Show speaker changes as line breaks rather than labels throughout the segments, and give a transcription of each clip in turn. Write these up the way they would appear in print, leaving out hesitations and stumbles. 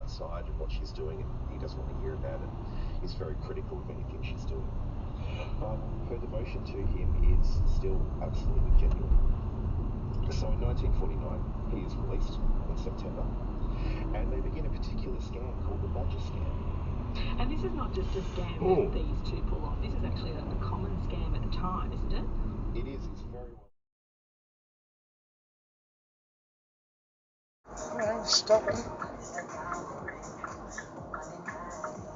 Outside of what she's doing, and he doesn't want to hear about it. He's very critical of anything she's doing. Her devotion to him is still absolutely genuine. So in 1949, he is released in September, and they begin a particular scam called the Badger Scam.
And this is not just a scam that these two pull off. This is actually a common scam at the time, isn't it?
It is. It's very well.
Alright, stop it.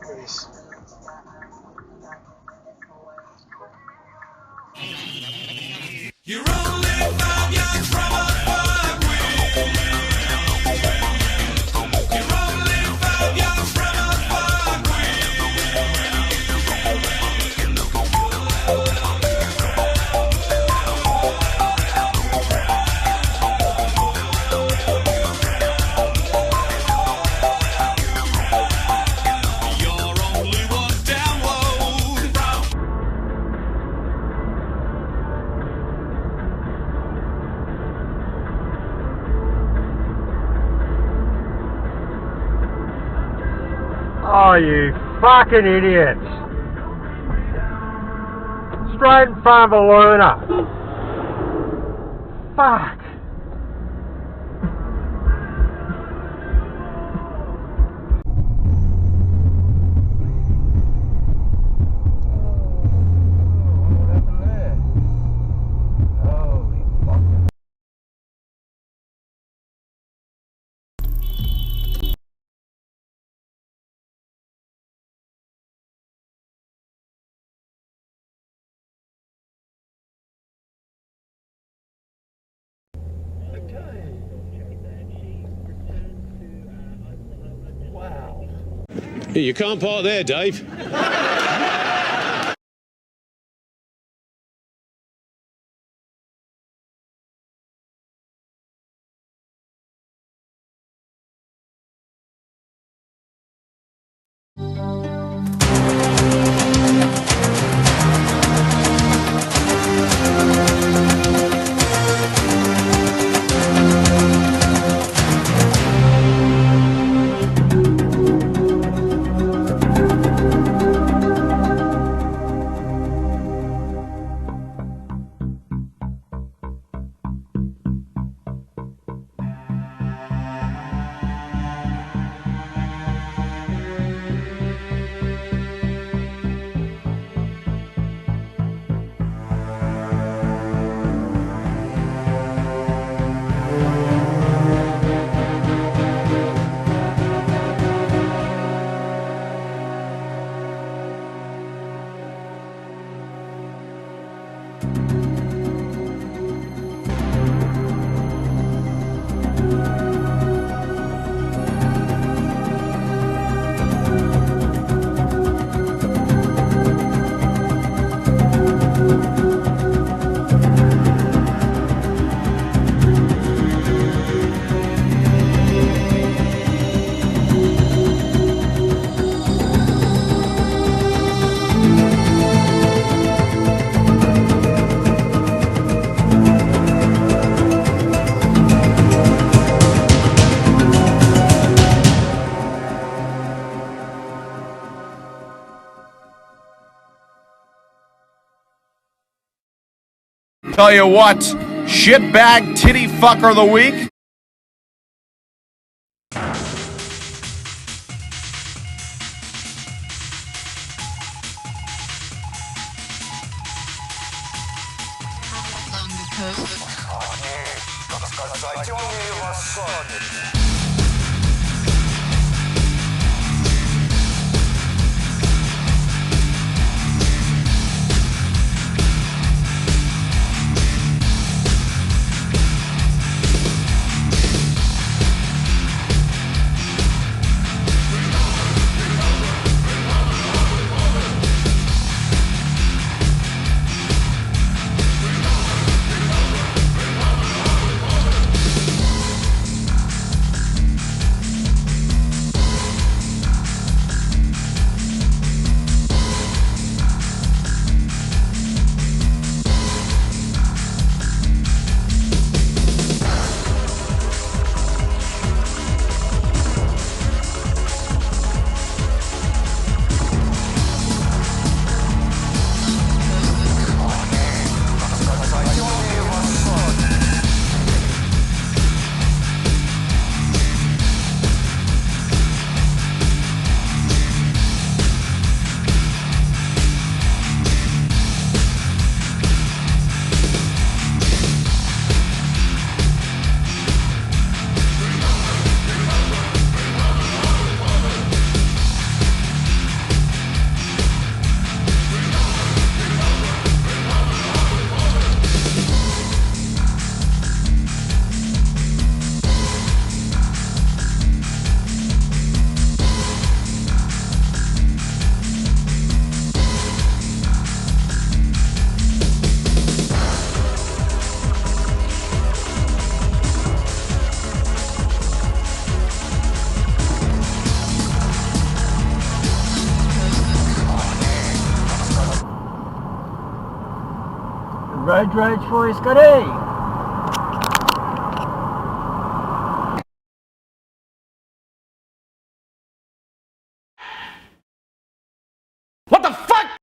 Please.
You're only 5 yards from a thug wheel. You're only 5 yards from a thug You're only one download from.
Oh, you fucking idiots! Straight in front of a Luna. Fuck!
What happened there? Holy fuck. Okay. Wow.
You can't park there, Dave.
Tell you what, shitbag titty fucker of the week.
Road rage for you, Scotty.
What the fuck?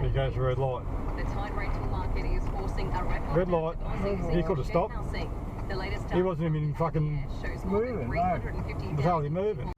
He goes red light.
The Tide rental market is forcing a record.
Red light. He could have stopped.
The latest
He wasn't even fucking
shows more than
moving,
350
He was hardly moving.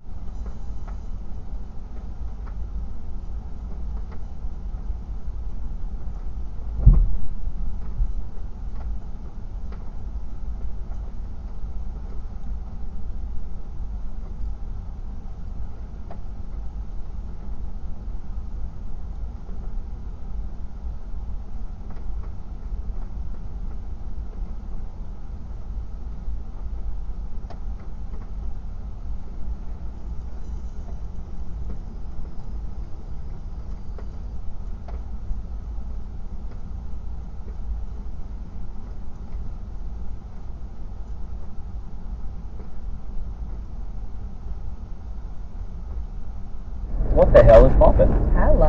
What the hell is poppin'?
Hello.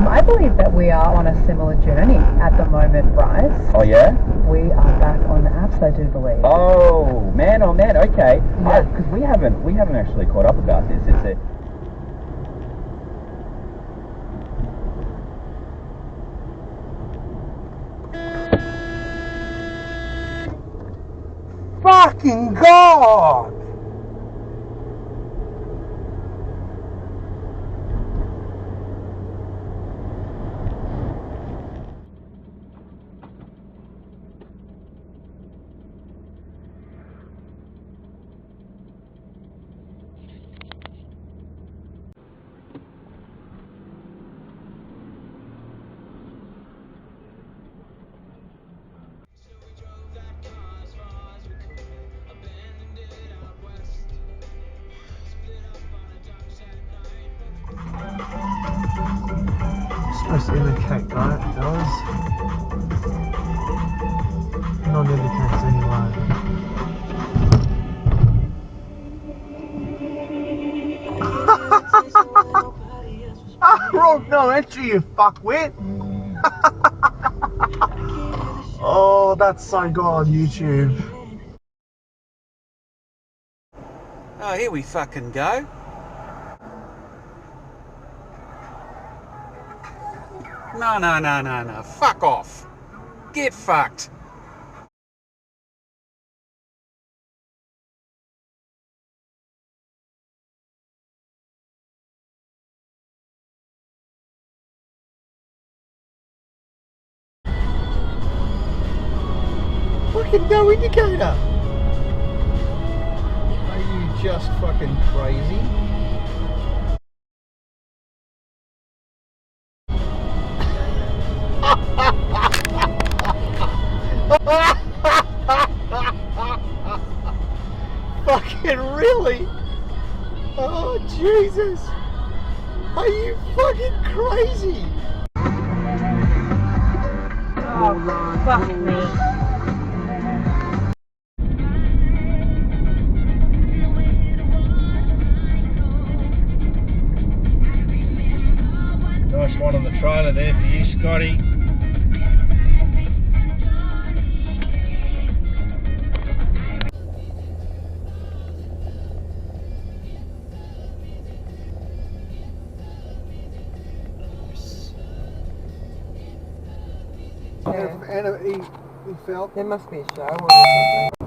I believe that we are on a similar journey at the moment, Bryce.
Oh yeah?
We are back on the apps, I do believe.
Oh man, okay.
Yeah.
Because we haven't actually caught up about this. It's a
Fucking God! Supposed to indicate that, it does. Non-indicates anyway. Wrong, no entry, you fuckwit! Oh, that's so good on YouTube.
Oh, here we fucking go. No. Fuck off. Get fucked.
Fucking no indicator! Are you just fucking crazy? Fucking really? Oh Jesus! Are you fucking crazy?
Oh, fuck me.
Nice one on the trailer there for you, Scotty.
Yeah.
And he fell.
There must be a show on or something.